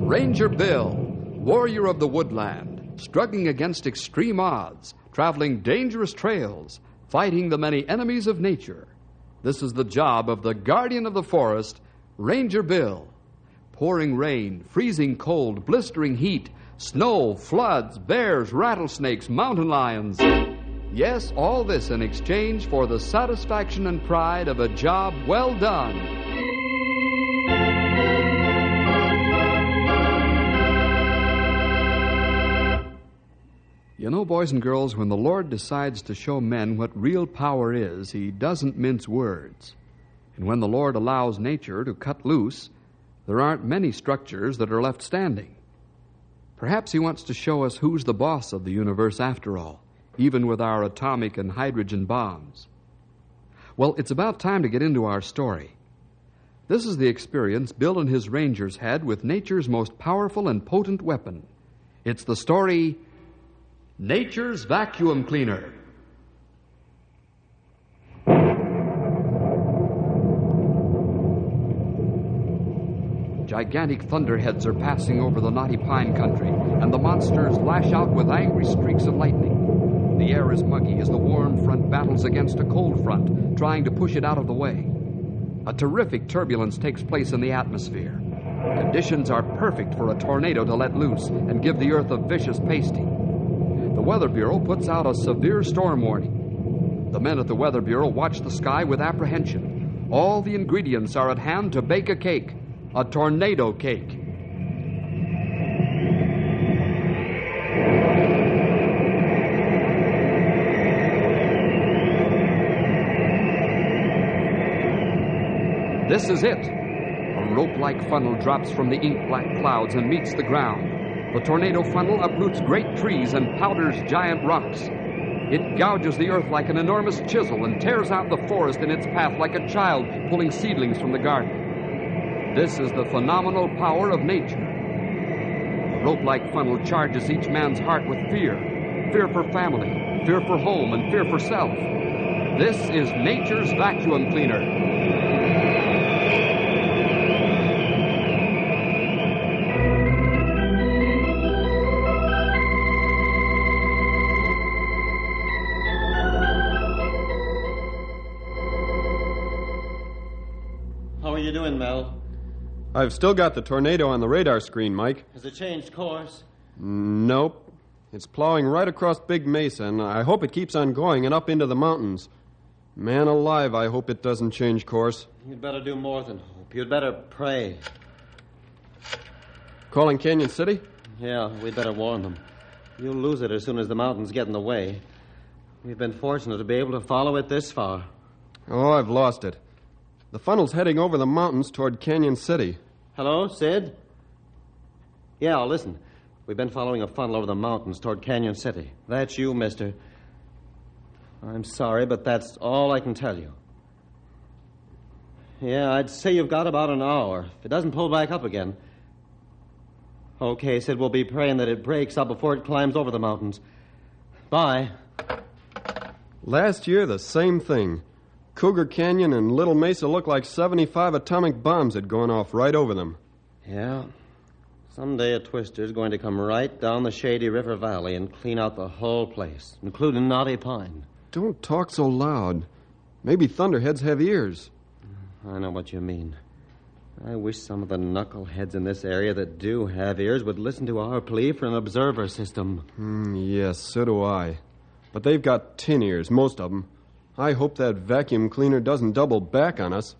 Ranger Bill, warrior of the woodland, struggling against extreme odds, traveling dangerous trails, fighting the many enemies of nature. This is the job of the guardian of the forest, Ranger Bill. Pouring rain, freezing cold, blistering heat, snow, floods, bears, rattlesnakes, mountain lions. Yes, all this in exchange for the satisfaction and pride of a job well done. You know, boys and girls, when the Lord decides to show men what real power is, He doesn't mince words. And when the Lord allows nature to cut loose, there aren't many structures that are left standing. Perhaps He wants to show us who's the boss of the universe after all, even with our atomic and hydrogen bombs. Well, it's about time to get into our story. This is the experience Bill and his Rangers had with nature's most powerful and potent weapon. It's the story, Nature's Vacuum Cleaner. Gigantic thunderheads are passing over the knotty pine country, and the monsters lash out with angry streaks of lightning. The air is muggy as the warm front battles against a cold front, trying to push it out of the way. A terrific turbulence takes place in the atmosphere. Conditions are perfect for a tornado to let loose and give the earth a vicious pasting. The Weather Bureau puts out a severe storm warning. The men at the Weather Bureau watch the sky with apprehension. All the ingredients are at hand to bake a cake. A tornado cake. This is it. A rope-like funnel drops from the ink-black clouds and meets the ground. The tornado funnel uproots great trees and powders giant rocks. It gouges the earth like an enormous chisel and tears out the forest in its path like a child pulling seedlings from the garden. This is the phenomenal power of nature. The rope-like funnel charges each man's heart with fear. Fear for family, fear for home, and fear for self. This is nature's vacuum cleaner. How are you doing, Mel? I've still got the tornado on the radar screen, Mike. Has it changed course? Nope. It's plowing right across Big Mesa, and I hope it keeps on going and up into the mountains. Man alive, I hope it doesn't change course. You'd better do more than hope. You'd better pray. Calling Canyon City? Yeah, we'd better warn them. You'll lose it as soon as the mountains get in the way. We've been fortunate to be able to follow it this far. Oh, I've lost it. The funnel's heading over the mountains toward Canyon City. Hello, Sid? Yeah, listen. We've been following a funnel over the mountains toward Canyon City. That's you, mister. I'm sorry, but that's all I can tell you. Yeah, I'd say you've got about an hour. If it doesn't pull back up again. Okay, Sid, we'll be praying that it breaks up before it climbs over the mountains. Bye. Last year, the same thing. Cougar Canyon and Little Mesa looked like 75 atomic bombs had gone off right over them. Yeah. Someday a twister's going to come right down the Shady River Valley and clean out the whole place, including Knotty Pine. Don't talk so loud. Maybe thunderheads have ears. I know what you mean. I wish some of the knuckleheads in this area that do have ears would listen to our plea for an observer system. Yes, so do I. But they've got tin ears, most of them. I hope that vacuum cleaner doesn't double back on us.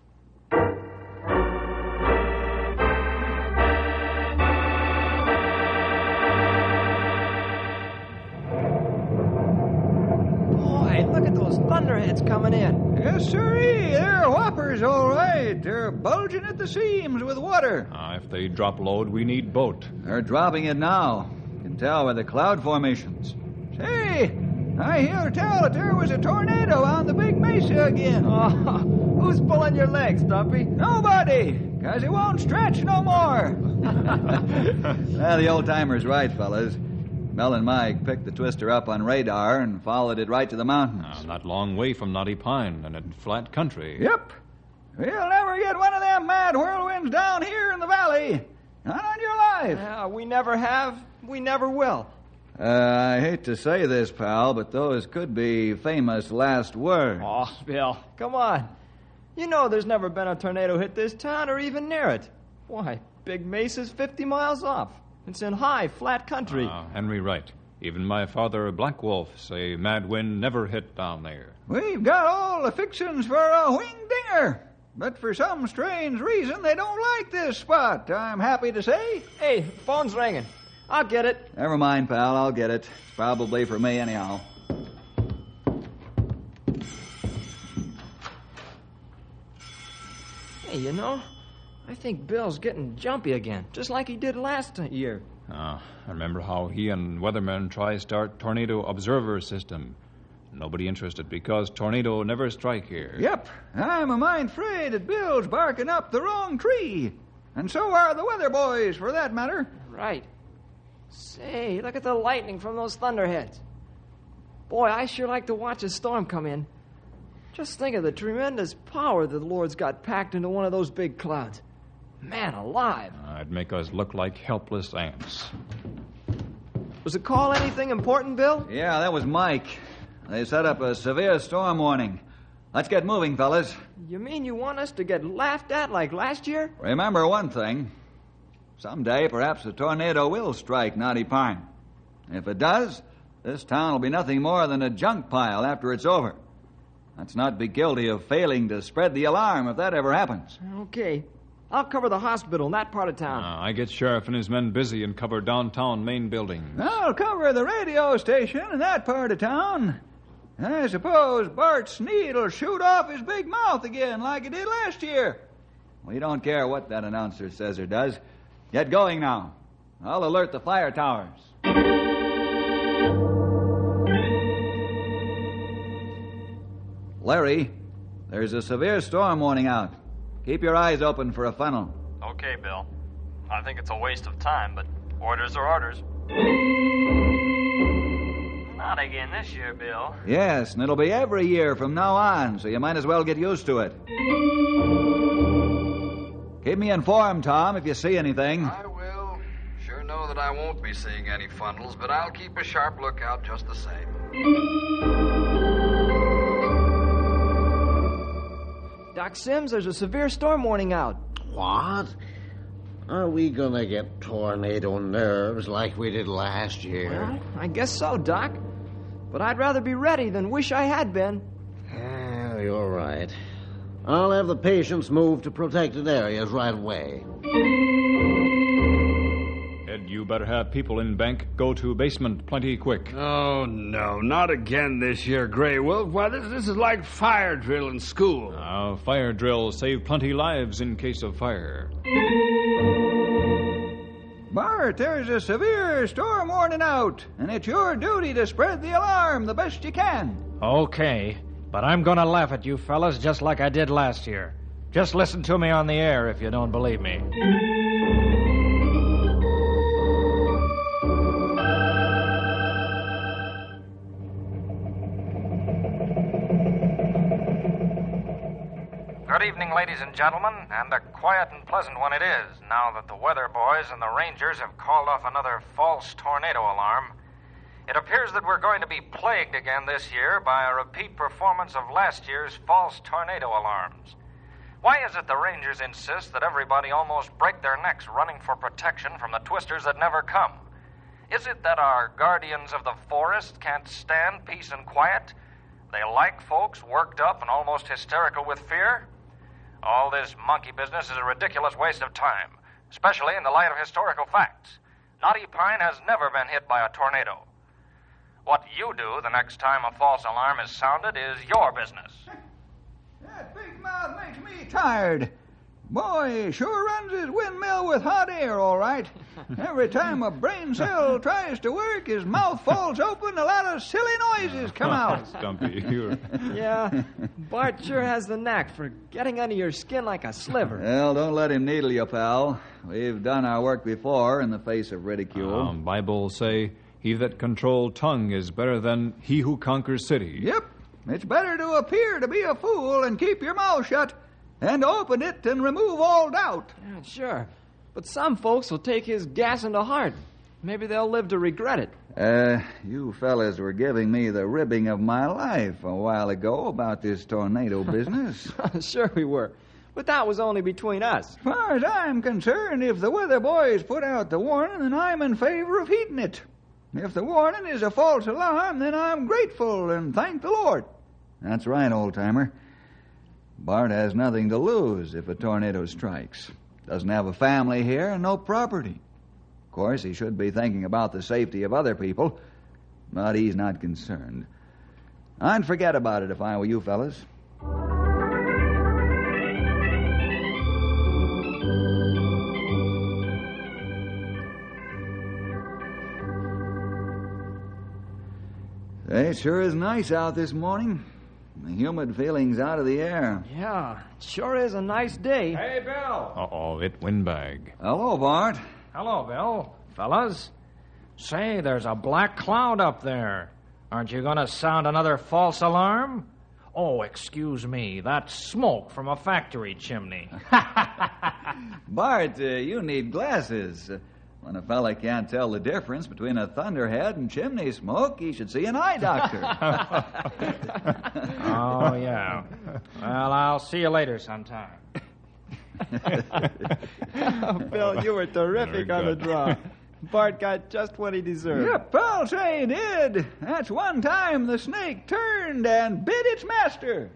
Boy, look at those thunderheads coming in. Yes, sirree. They're whoppers, all right. They're bulging at the seams with water. If they drop load, we need boat. They're dropping it now. You can tell by the cloud formations. Say, I hear tell that there was a tornado on the Big Mesa again. Oh, who's pulling your legs, Stumpy? Nobody, because it won't stretch no more. Well, the old-timer's right, fellas. Mel and Mike picked the twister up on radar and followed it right to the mountains. Not long way from Knotty Pine and in flat country. Yep. We'll never get one of them mad whirlwinds down here in the valley. Not on your life. We never have. We never will. I hate to say this, pal, but those could be famous last words. Oh, Bill, come on. You know there's never been a tornado hit this town or even near it. Why, Big Mesa's 50 miles off. It's in high, flat country. Henry Wright. Even my father, Black Wolf, say mad wind never hit down there. We've got all the fixings for a wing-dinger. But for some strange reason, they don't like this spot, I'm happy to say. Hey, phone's ringing. I'll get it. Never mind, pal. I'll get it. It's probably for me anyhow. Hey, you know, I think Bill's getting jumpy again, just like he did last year. I remember how he and weathermen try start tornado observer system. Nobody interested because tornado never strike here. Yep. I'm a mind afraid that Bill's barking up the wrong tree. And so are the weather boys, for that matter. Right. Say, look at the lightning from those thunderheads. Boy, I sure like to watch a storm come in. Just think of the tremendous power the Lord's got packed into one of those big clouds. Man alive. It'd make us look like helpless ants. Was the call anything important, Bill? Yeah, that was Mike. They set up a severe storm warning. Let's get moving, fellas. You mean you want us to get laughed at like last year? Remember one thing. Someday, perhaps a tornado will strike Knotty Pine. If it does, this town will be nothing more than a junk pile after it's over. Let's not be guilty of failing to spread the alarm if that ever happens. Okay. I'll cover the hospital in that part of town. I get Sheriff and his men busy and cover downtown main buildings. I'll cover the radio station in that part of town. I suppose Bart Sneed will shoot off his big mouth again like he did last year. We don't care what that announcer says or does. Get going now. I'll alert the fire towers. Larry, there's a severe storm warning out. Keep your eyes open for a funnel. Okay, Bill. I think it's a waste of time, but orders are orders. Not again this year, Bill. Yes, and it'll be every year from now on, so you might as well get used to it. Keep me informed, Tom, if you see anything. I will. Sure know that I won't be seeing any funnels, but I'll keep a sharp lookout just the same. Doc Sims, there's a severe storm warning out. What? Are we gonna get tornado nerves like we did last year? Well, I guess so, Doc. But I'd rather be ready than wish I had been. You're right. I'll have the patients moved to protected areas right away. Ed, you better have people in bank go to basement plenty quick. Oh, no, not again this year, Grey Wolf. Why, this is like fire drill in school. Fire drills save plenty lives in case of fire. Bart, there's a severe storm warning out, and it's your duty to spread the alarm the best you can. Okay, but I'm going to laugh at you fellas just like I did last year. Just listen to me on the air if you don't believe me. Good evening, ladies and gentlemen, and a quiet and pleasant one it is, now that the weather boys and the Rangers have called off another false tornado alarm. It appears that we're going to be plagued again this year by a repeat performance of last year's false tornado alarms. Why is it the Rangers insist that everybody almost break their necks running for protection from the twisters that never come? Is it that our guardians of the forest can't stand peace and quiet? They like folks worked up and almost hysterical with fear? All this monkey business is a ridiculous waste of time, especially in the light of historical facts. Knotty Pine has never been hit by a tornado. What you do the next time a false alarm is sounded is your business. That big mouth makes me tired. Boy, he sure runs his windmill with hot air, all right. Every time a brain cell tries to work, his mouth falls open, a lot of silly noises come out. Stumpy, you're... Yeah, Bart sure has the knack for getting under your skin like a sliver. Well, don't let him needle you, pal. We've done our work before in the face of ridicule. Bible say, he that control tongue is better than he who conquers city. Yep. It's better to appear to be a fool and keep your mouth shut, and open it and remove all doubt. Yeah, sure. But some folks will take his gassing to heart. Maybe they'll live to regret it. You fellas were giving me the ribbing of my life a while ago about this tornado business. Sure we were. But that was only between us. As far as I'm concerned, if the weather boys put out the warning, then I'm in favor of heeding it. If the warning is a false alarm, then I'm grateful and thank the Lord. That's right, old-timer. Bart has nothing to lose if a tornado strikes. Doesn't have a family here and no property. Of course, he should be thinking about the safety of other people, but he's not concerned. I'd forget about it if I were you fellas. It sure is nice out this morning. The humid feeling's out of the air. Yeah, it sure is a nice day. Hey, Bill. Uh-oh, it windbag. Hello, Bart. Hello, Bill. Fellas. Say, there's a black cloud up there. Aren't you going to sound another false alarm? Oh, excuse me. That's smoke from a factory chimney. Bart, you need glasses. When a fella can't tell the difference between a thunderhead and chimney smoke, he should see an eye doctor. Oh, yeah. Well, I'll see you later sometime. Bill, you were terrific on the draw. Bart got just what he deserved. Yep, I'll say he did. That's one time the snake turned and bit its master.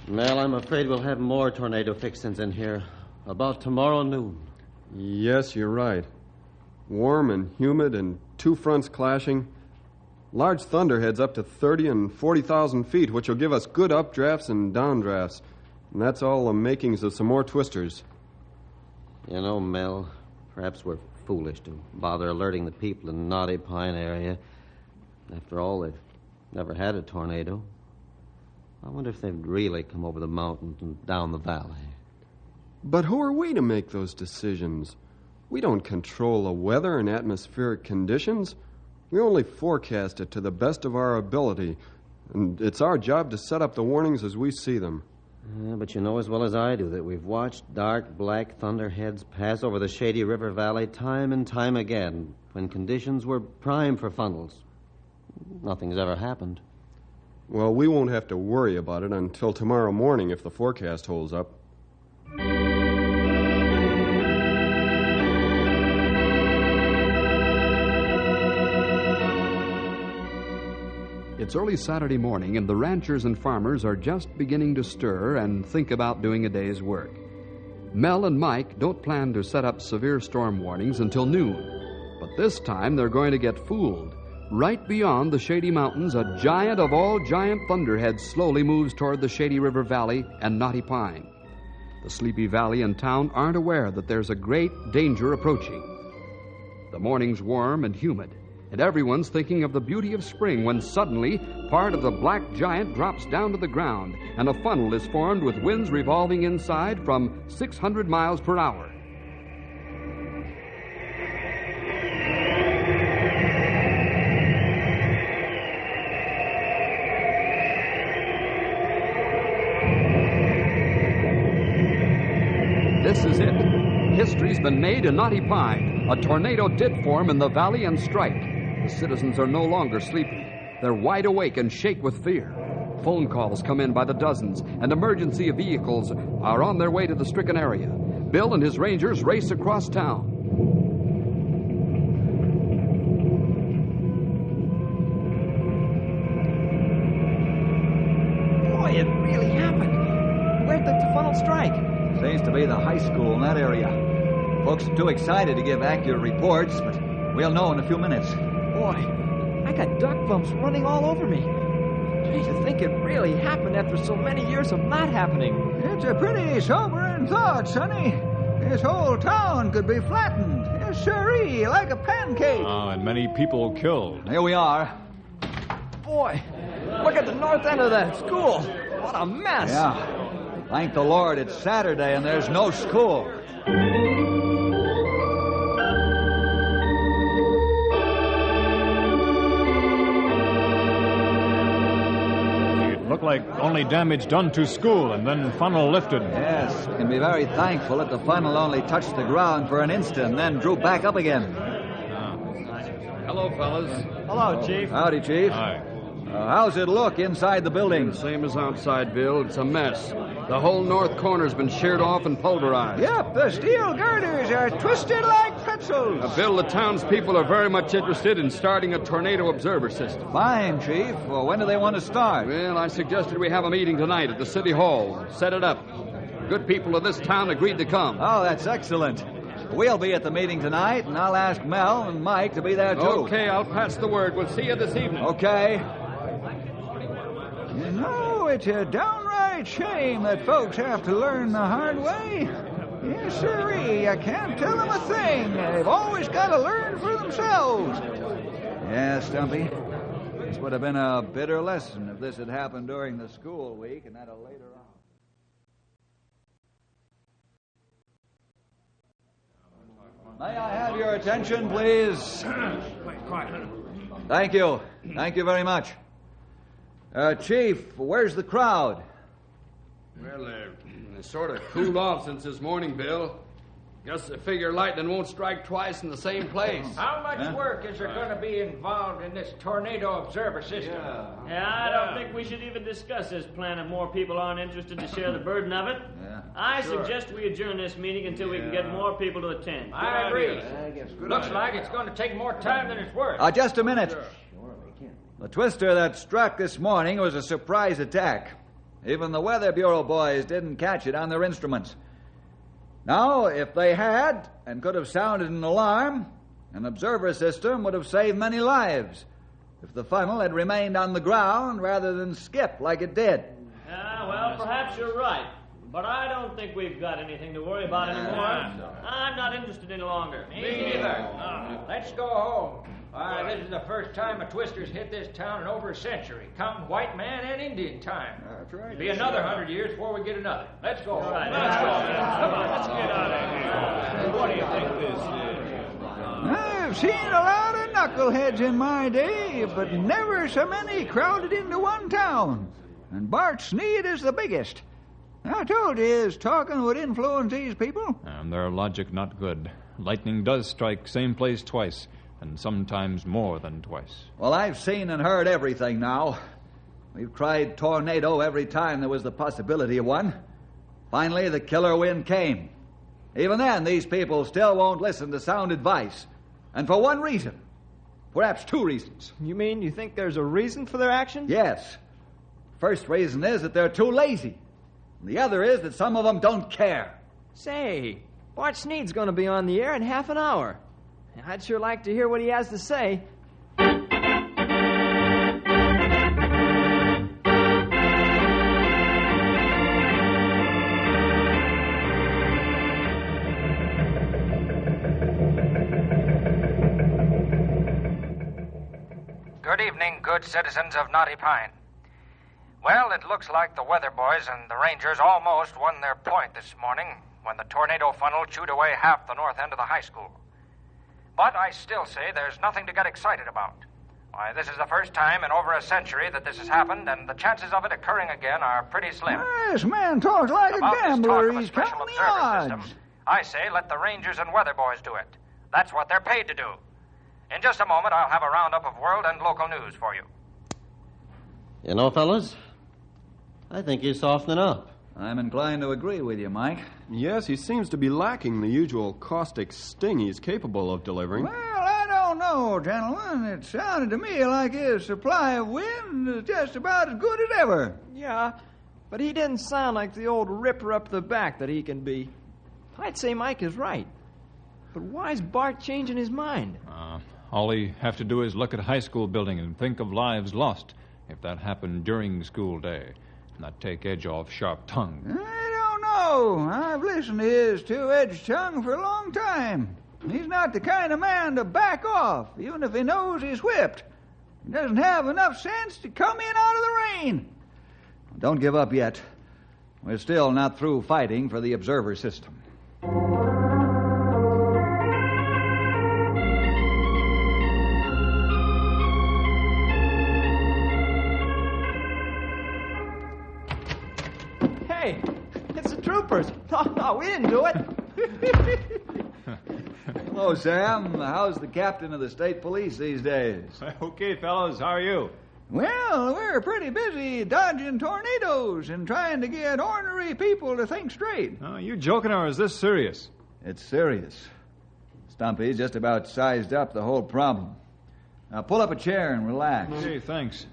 Mel, I'm afraid we'll have more tornado fixings in here. About tomorrow noon. Yes, you're right. Warm and humid and two fronts clashing. Large thunderheads up to 30 and 40,000 feet, which will give us good updrafts and downdrafts. And that's all the makings of some more twisters. You know, Mel, perhaps we're foolish to bother alerting the people in the Knotty Pine area. After all, they've never had a tornado. I wonder if they've really come over the mountains and down the valley. But who are we to make those decisions? We don't control the weather and atmospheric conditions. We only forecast it to the best of our ability, and it's our job to set up the warnings as we see them. Yeah, but you know as well as I do that we've watched dark black thunderheads pass over the Shady River Valley time and time again when conditions were prime for funnels. Nothing's ever happened. Well, we won't have to worry about it until tomorrow morning if the forecast holds up. It's early Saturday morning, and the ranchers and farmers are just beginning to stir and think about doing a day's work. Mel and Mike don't plan to set up severe storm warnings until noon, but this time they're going to get fooled. Right beyond the Shady Mountains, a giant of all giant thunderheads slowly moves toward the Shady River Valley and Knotty Pine. The Sleepy Valley and town aren't aware that there's a great danger approaching. The morning's warm and humid, and everyone's thinking of the beauty of spring when suddenly part of the black giant drops down to the ground and a funnel is formed with winds revolving inside from 600 miles per hour. This is it. History's been made in Knotty Pine. A tornado did form in the valley and strike. The citizens are no longer sleepy. They're wide awake and shake with fear. Phone calls come in by the dozens, and emergency vehicles are on their way to the stricken area. Bill and his rangers race across town. Boy, it really happened. Where'd the funnel strike? Seems to be the high school in that area. Folks are too excited to give accurate reports, but we'll know in a few minutes. Boy, I got duck bumps running all over me. Gee, to think it really happened after so many years of not happening. It's a pretty sobering thought, Sonny. This whole town could be flattened. Yes, sirree, like a pancake. And many people killed. Here we are. Boy, look at the north end of that school. What a mess. Yeah. Thank the Lord it's Saturday and there's no school. looked like only damage done to school and then funnel lifted. Yes, can be very thankful that the funnel only touched the ground for an instant and then drew back up again. Hello, fellas. Hello, Chief. Howdy, Chief. Aye. How's it look inside the building? Same as outside, Bill. It's a mess. The whole north corner's been sheared off and pulverized. Yep, the steel girders are twisted like pretzels. Bill, the townspeople are very much interested in starting a tornado observer system. Fine, Chief. Well, when do they want to start? Well, I suggested we have a meeting tonight at the city hall. Set it up. Good people of this town agreed to come. Oh, that's excellent. We'll be at the meeting tonight, and I'll ask Mel and Mike to be there, too. Okay, I'll pass the word. We'll see you this evening. Okay. You know, it's a downright shame that folks have to learn the hard way. Yes, sirree. I can't tell them a thing. They've always got to learn for themselves. Yeah, Stumpy. This would have been a bitter lesson if this had happened during the school week and at a later hour. May I have your attention, please? Thank you. Thank you very much. Chief, where's the crowd? Well, they sort of cooled off since this morning, Bill. Guess they figure lightning won't strike twice in the same place. How much work is there going to be involved in this tornado observer system? I don't think we should even discuss this plan if more people aren't interested to share the burden of it. I suggest we adjourn this meeting until we can get more people to attend. I agree. Looks like it's going to take more time than it's worth. Just a minute. The twister that struck this morning was a surprise attack. Even the Weather Bureau boys didn't catch it on their instruments. Now, if they had and could have sounded an alarm, an observer system would have saved many lives if the funnel had remained on the ground rather than skip like it did. Well, perhaps you're right. But I don't think we've got anything to worry about anymore. I'm not interested any longer. Me neither. Let's go home. This is the first time a twister's hit this town in over a century, counting white man and Indian time. That's right. Be another 100 years before we get another. Let's go home. Let's go. Come on, let's get out of here. What do you think this is? I've seen a lot of knuckleheads in my day, but never so many crowded into one town. And Bart Sneed is the biggest. I told you his talking would influence these people. And their logic not good. Lightning does strike same place twice, and sometimes more than twice. Well, I've seen and heard everything now. We've tried tornado every time there was the possibility of one. Finally, the killer wind came. Even then, these people still won't listen to sound advice. And for one reason. Perhaps two reasons. You mean you think there's a reason for their actions? Yes. First reason is that they're too lazy. And the other is that some of them don't care. Say, Bart Sneed's going to be on the air in half an hour. I'd sure like to hear what he has to say. Good evening, good citizens of Knotty Pine. Well, it looks like the Weather Boys and the Rangers almost won their point this morning when the tornado funnel chewed away half the north end of the high school. But I still say there's nothing to get excited about. Why, this is the first time in over a century that this has happened, and the chances of it occurring again are pretty slim. This man talks like About a gambler. this talk of a He's special counting the observer odds. system, I say let the Rangers and Weather Boys do it. That's what they're paid to do. In just a moment, I'll have a roundup of world and local news for you. You know, fellas, I think he's softening up. I'm inclined to agree with you, Mike. Yes, he seems to be lacking the usual caustic sting he's capable of delivering. Well, I don't know, gentlemen. It sounded to me like his supply of wind is just about as good as ever. Yeah, but he didn't sound like the old ripper up the back that he can be. I'd say Mike is right. But why's Bart changing his mind? All he have to do is look at a high school building and think of lives lost if that happened during school day. Not take edge off sharp tongue. I don't know. I've listened to his two-edged tongue for a long time. He's not the kind of man to back off, even if he knows he's whipped. He doesn't have enough sense to come in out of the rain. Don't give up yet. We're still not through fighting for the observer system. troopers. No, we didn't do it. Hello, Sam. How's the captain of the state police these days? Okay, fellows, how are you? Well, we're pretty busy dodging tornadoes and trying to get ornery people to think straight. Oh, you joking, or is this serious? It's serious. Stumpy's just about sized up the whole problem. Now, pull up a chair and relax. Okay, thanks.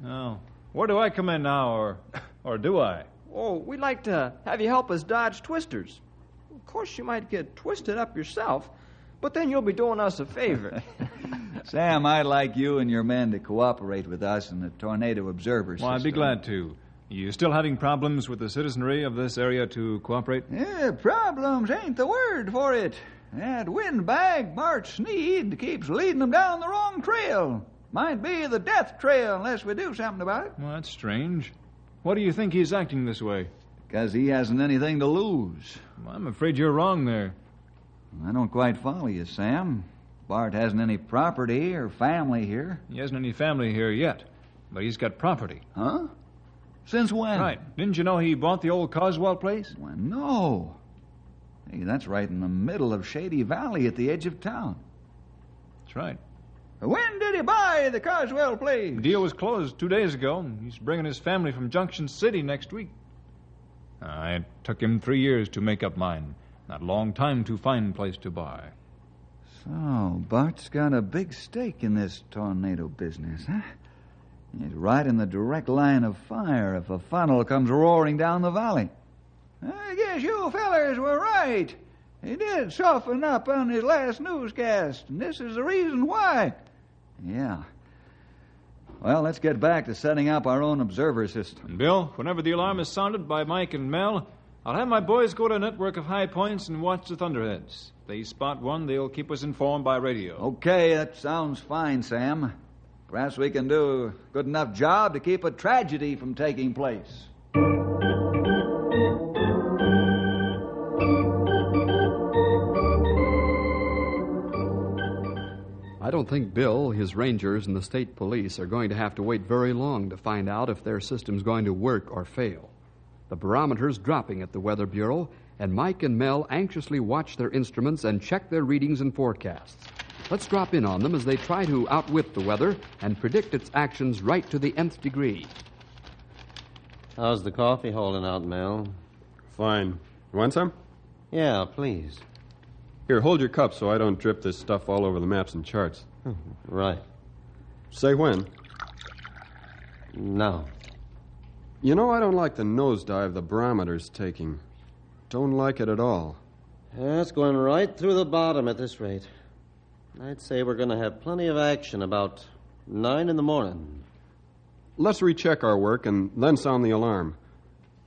Now, where do I come in now, or do I? Oh, we'd like to have you help us dodge twisters. Of course, you might get twisted up yourself, but then you'll be doing us a favor. Sam, I'd like you and your men to cooperate with us in the tornado observer system. Well, I'd be glad to. You still having problems with the citizenry of this area to cooperate? Yeah, problems ain't the word for it. That windbag, Bart Sneed, keeps leading them down the wrong trail. Might be the death trail unless we do something about it. Well, that's strange. Why do you think he's acting this way? Because he hasn't anything to lose. Well, I'm afraid you're wrong there. I don't quite follow you, Sam. Bart hasn't any property or family here. He hasn't any family here yet, but he's got property. Huh? Since when? Right. Didn't you know he bought the old Coswell place? Well, no. Hey, that's right in the middle of Shady Valley at the edge of town. That's right. When did he buy the Coswell place? The deal was closed 2 days ago. He's bringing his family from Junction City next week. It took him 3 years to make up mine. Not a long time to find a place to buy. So, Bart's got a big stake in this tornado business, huh? He's right in the direct line of fire if a funnel comes roaring down the valley. I guess you fellers were right. He did soften up on his last newscast, and this is the reason why. Yeah. Well, let's get back to setting up our own observer system. And Bill, whenever the alarm is sounded by Mike and Mel, I'll have my boys go to a network of high points and watch the thunderheads. If they spot one, they'll keep us informed by radio. Okay, that sounds fine, Sam. Perhaps we can do a good enough job to keep a tragedy from taking place. I don't think Bill, his rangers, and the state police are going to have to wait very long to find out if their system's going to work or fail. The barometer's dropping at the Weather Bureau, and Mike and Mel anxiously watch their instruments and check their readings and forecasts. Let's drop in on them as they try to outwit the weather and predict its actions right to the nth degree. How's the coffee holding out, Mel? Fine. You want some? Yeah, please. Here, hold your cup so I don't drip this stuff all over the maps and charts. Right. Say when. Now. You know, I don't like the nosedive the barometer's taking. Don't like it at all. Yeah, it's going right through the bottom at this rate. I'd say we're going to have plenty of action about 9 in the morning. Let's recheck our work and then sound the alarm.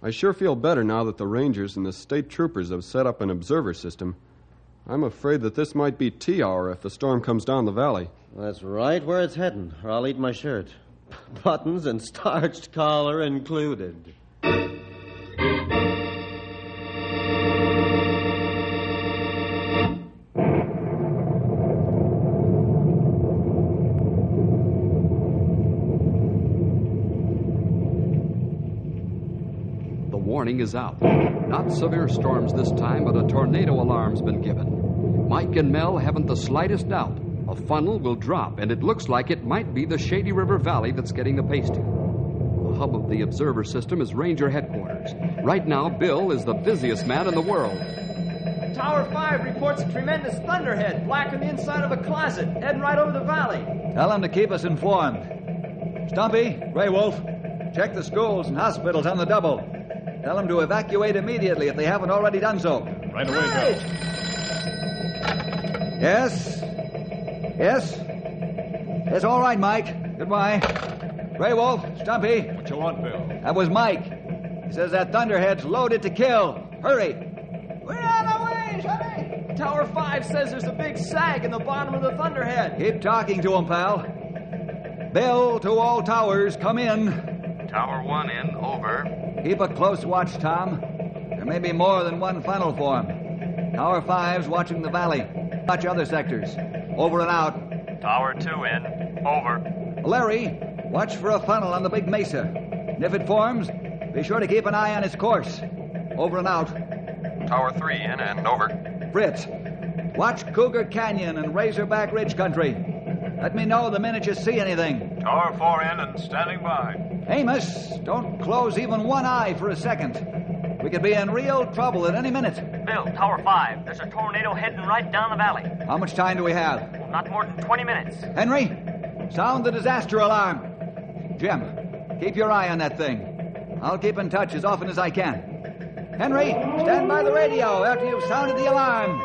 I sure feel better now that the Rangers and the state troopers have set up an observer system. I'm afraid that this might be tea hour if the storm comes down the valley. That's right where it's heading, or I'll eat my shirt. Buttons and starched collar included. The warning is out. Not severe storms this time, but a tornado alarm's been given. Mike and Mel haven't the slightest doubt. A funnel will drop, and it looks like it might be the Shady River Valley that's getting the pasting. The hub of the observer system is Ranger headquarters. Right now, Bill is the busiest man in the world. Tower 5 reports a tremendous thunderhead blacking the inside of a closet, heading right over the valley. Tell them to keep us informed. Stumpy, Grey Wolf, check the schools and hospitals on the double. Tell them to evacuate immediately if they haven't already done so. Right away, Bill. Yes? Yes? Yes, all right, Mike. Goodbye. Grey Wolf, Stumpy. What you want, Bill? That was Mike. He says that thunderhead's loaded to kill. Hurry. We're on our way, Sonny. Tower 5 says there's a big sag in the bottom of the thunderhead. Keep talking to him, pal. Bill, to all towers, come in. Tower 1 in, over. Keep a close watch, Tom. There may be more than one funnel form. Tower 5's watching the valley. Watch other sectors. Over and out. Tower 2 in, over. Larry, watch for a funnel on the big mesa. And if it forms, be sure to keep an eye on its course. Over and out. Tower 3 in and over. Fritz, watch Cougar Canyon and Razorback Ridge country. Let me know the minute you see anything. Tower 4 in and standing by. Amos, don't close even one eye for a second. We could be in real trouble at any minute. Bill, Tower 5. There's a tornado heading right down the valley. How much time do we have? Well, not more than 20 minutes. Henry, sound the disaster alarm. Jim, keep your eye on that thing. I'll keep in touch as often as I can. Henry, stand by the radio after you've sounded the alarm.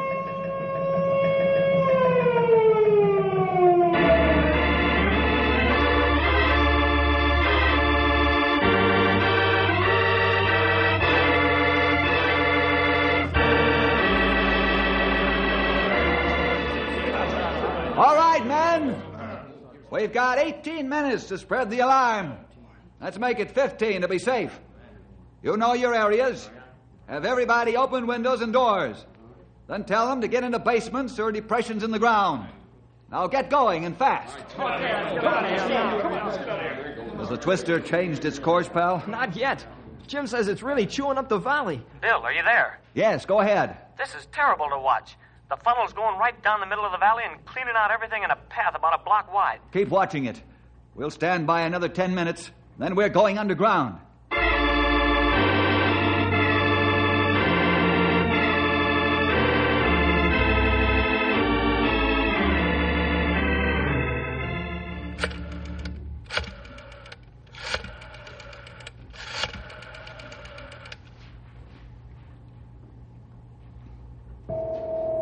All right, men. We've got 18 minutes to spread the alarm. Let's make it 15 to be safe. You know your areas. Have everybody open windows and doors. Then tell them to get into basements or depressions in the ground. Now get going and fast. Has the Twister changed its course, pal? Not yet. Jim says it's really chewing up the valley. Bill, are you there? Yes, go ahead. This is terrible to watch. The funnel's going right down the middle of the valley and cleaning out everything in a path about a block wide. Keep watching it. We'll stand by another 10 minutes, then we're going underground.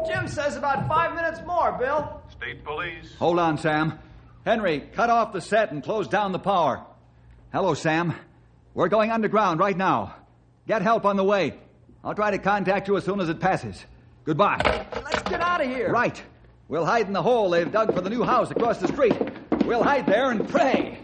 Jim says about 5 minutes more, Bill. State police. Hold on, Sam. Henry, cut off the set and close down the power. Hello, Sam. We're going underground right now. Get help on the way. I'll try to contact you as soon as it passes. Goodbye. Let's get out of here. Right. We'll hide in the hole they've dug for the new house across the street. We'll hide there and pray.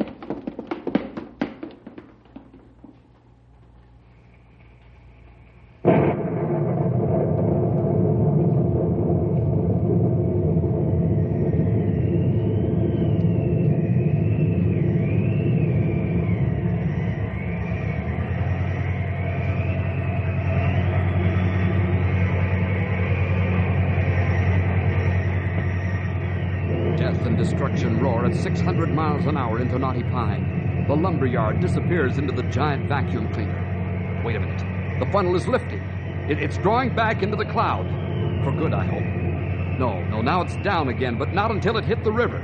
Destruction roar at 600 miles an hour into Knotty Pine. The lumberyard disappears into the giant vacuum cleaner. Wait a minute. The funnel is lifting. It's drawing back into the cloud. For good, I hope. No, now it's down again, but not until it hit the river.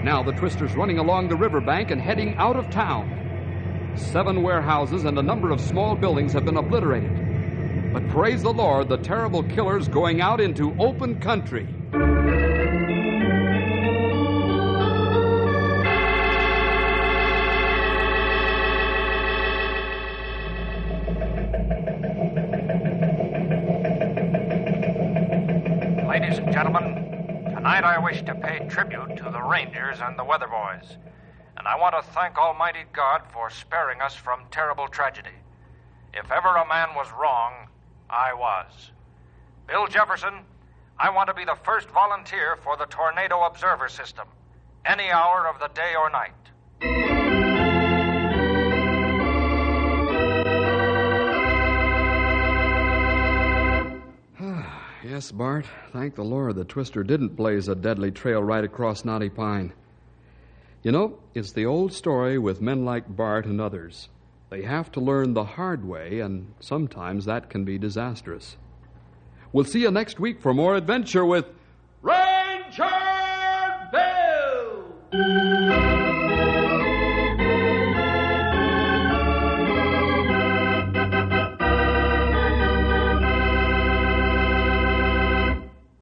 Now the Twister's running along the riverbank and heading out of town. 7 warehouses and a number of small buildings have been obliterated. But praise the Lord, the terrible killer's going out into open country. Ladies and gentlemen, tonight I wish to pay tribute to the Rangers and the Weather Boys, and I want to thank Almighty God for sparing us from terrible tragedy. If ever a man was wrong, I was. Bill Jefferson, I want to be the first volunteer for the Tornado Observer System, any hour of the day or night. Yes, Bart. Thank the Lord the Twister didn't blaze a deadly trail right across Knotty Pine. You know, it's the old story with men like Bart and others. They have to learn the hard way, and sometimes that can be disastrous. We'll see you next week for more adventure with Ranger Bill!